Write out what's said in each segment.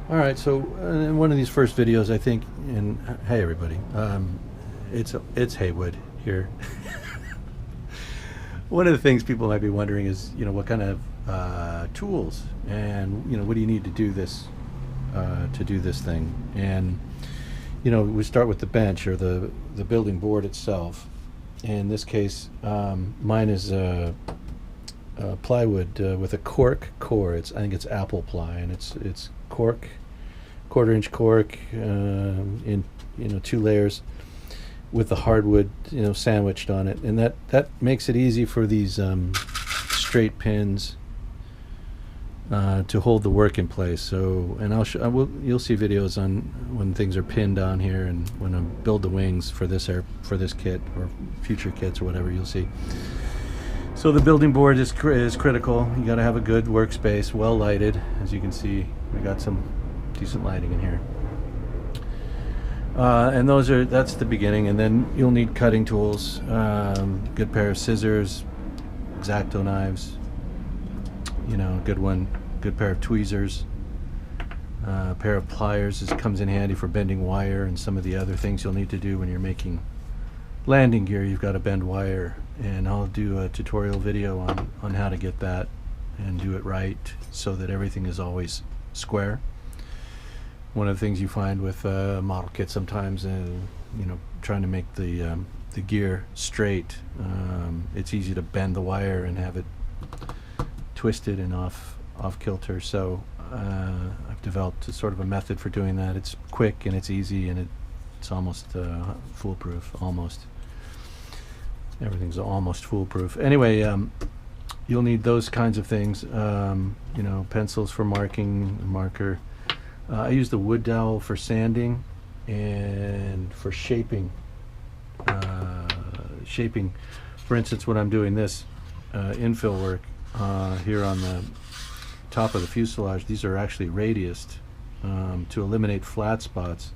All right, so in one of these first videos, I think, and hey everybody, it's Haywood here. One of the things people might be wondering is, what kind of tools and what do you need to do this thing? And we start with the bench or the building board itself. In this case, mine is plywood with a cork core. I think it's apple ply, and it's cork, quarter-inch cork in 2 layers with the hardwood sandwiched on it, and that makes it easy for these straight pins to hold the work in place. So, and you'll see videos on when things are pinned down here, and when I build the wings for this kit or future kits or whatever, you'll see. So the building board is critical. You got to have a good workspace, well lighted. As you can see, we got some decent lighting in here. And that's the beginning, and then you'll need cutting tools, good pair of scissors, X-Acto knives, good pair of tweezers, a pair of pliers. This comes in handy for bending wire and some of the other things you'll need to do when you're making landing gear. You've got to bend wire, and I'll do a tutorial video on how to get that and do it right so that everything is always square. One of the things you find with model kits sometimes, trying to make the gear straight, it's easy to bend the wire and have it twisted and off kilter. So I've developed sort of a method for doing that. It's quick and it's easy, and it's almost foolproof. Almost everything's almost foolproof. Anyway, you'll need those kinds of things. Pencils for marking, marker. I use the wood dowel for sanding and for shaping. For instance, when I'm doing this infill work here on the top of the fuselage, these are actually radiused to eliminate flat spots.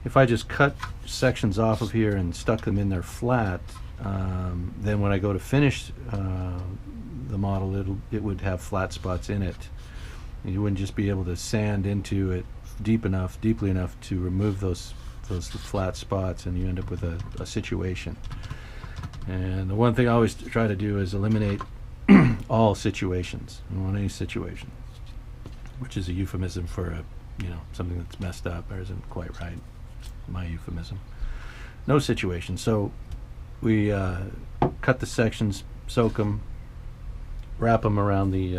If I just cut sections off of here and stuck them in there flat, then when I go to finish the model, it would have flat spots in it. You wouldn't just be able to sand into it deeply enough to remove those flat spots, and you end up with a situation. And the one thing I always try to do is eliminate all situations. I don't want any situation, which is a euphemism for something that's messed up or isn't quite right. My euphemism. No situation. So we cut the sections, soak them, wrap them around the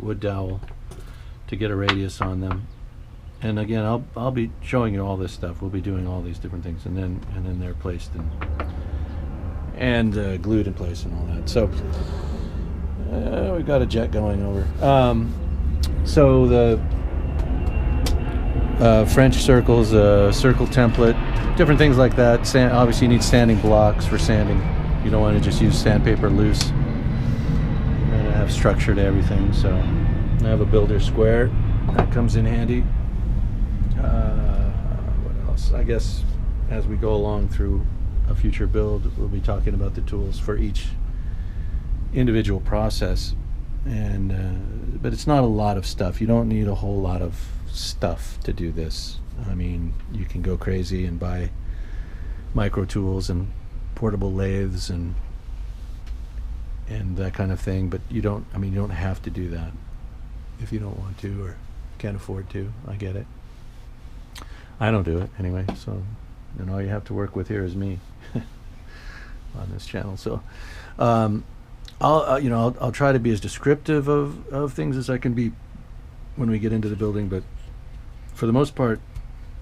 wood dowel to get a radius on them. And again, I'll be showing you all this stuff. We'll be doing all these different things, and then they're placed and glued in place and all that. So we've got a jet going over. So the French circles, circle template, different things like that. Obviously, you need sanding blocks for sanding. You don't want to just use sandpaper loose. And have structure to everything. So I have a builder square that comes in handy. What else? I guess as we go along through a future build, we'll be talking about the tools for each individual process. And but it's not a lot of stuff. You don't need a whole lot of stuff to do this. I mean, you can go crazy and buy micro tools and portable lathes and that kind of thing, but you don't have to do that if you don't want to or can't afford to. I get it. I don't do it anyway, so all you have to work with here is me on this channel. So I'll try to be as descriptive of things as I can be when we get into the building, but for the most part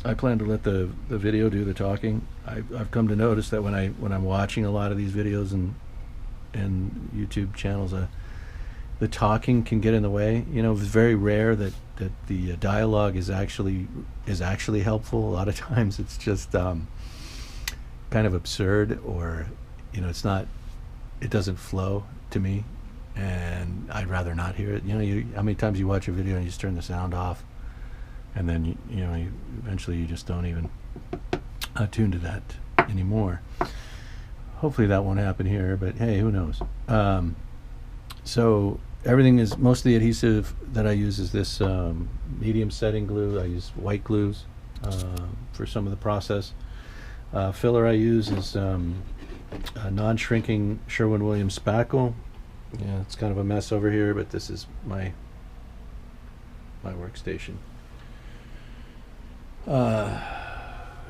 I plan to let the video do the talking. I've come to notice that when I'm watching a lot of these videos and YouTube channels, the talking can get in the way. It's very rare that the dialogue is actually helpful. A lot of times it's just kind of absurd, or it doesn't flow to me, and I'd rather not hear it. How many times you watch a video and you just turn the sound off, and then you eventually you just don't even attune to that anymore. Hopefully that won't happen here, but hey, who knows? So everything is, most of the adhesive that I use is this medium setting glue. I use white glues for some of the process. Filler I use is a non-shrinking Sherwin-Williams spackle. Yeah, it's kind of a mess over here, but this is my workstation.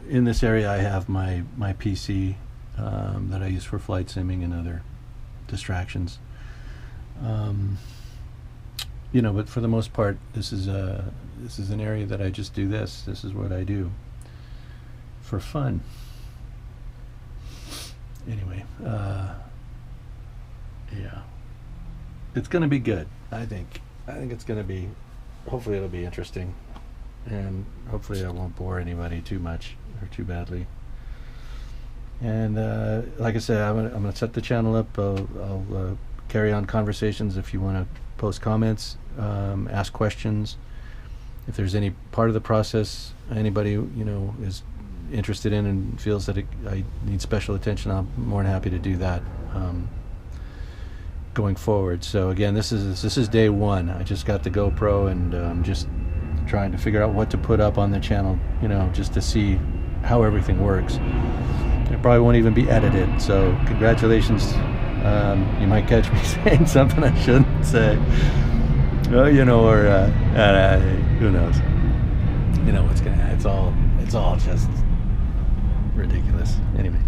In this area I have my PC that I use for flight simming and other distractions. You know, but for the most part, this is an area that I just do this. This is what I do for fun. Anyway, yeah, it's going to be good. I think it's going to be. Hopefully, it'll be interesting, and hopefully, I won't bore anybody too much or too badly. And like I said, I'm gonna set the channel up. I'll carry on conversations if you want to post comments, ask questions. If there's any part of the process anybody is interested in and feels that I need special attention, I'm more than happy to do that going forward. So again, this is day one. I just got the GoPro, and I'm just trying to figure out what to put up on the channel, just to see how everything works. It probably won't even be edited, so congratulations. You might catch me saying something I shouldn't say. Well, or who knows? What's gonna happen. It's all just ridiculous. Anyway.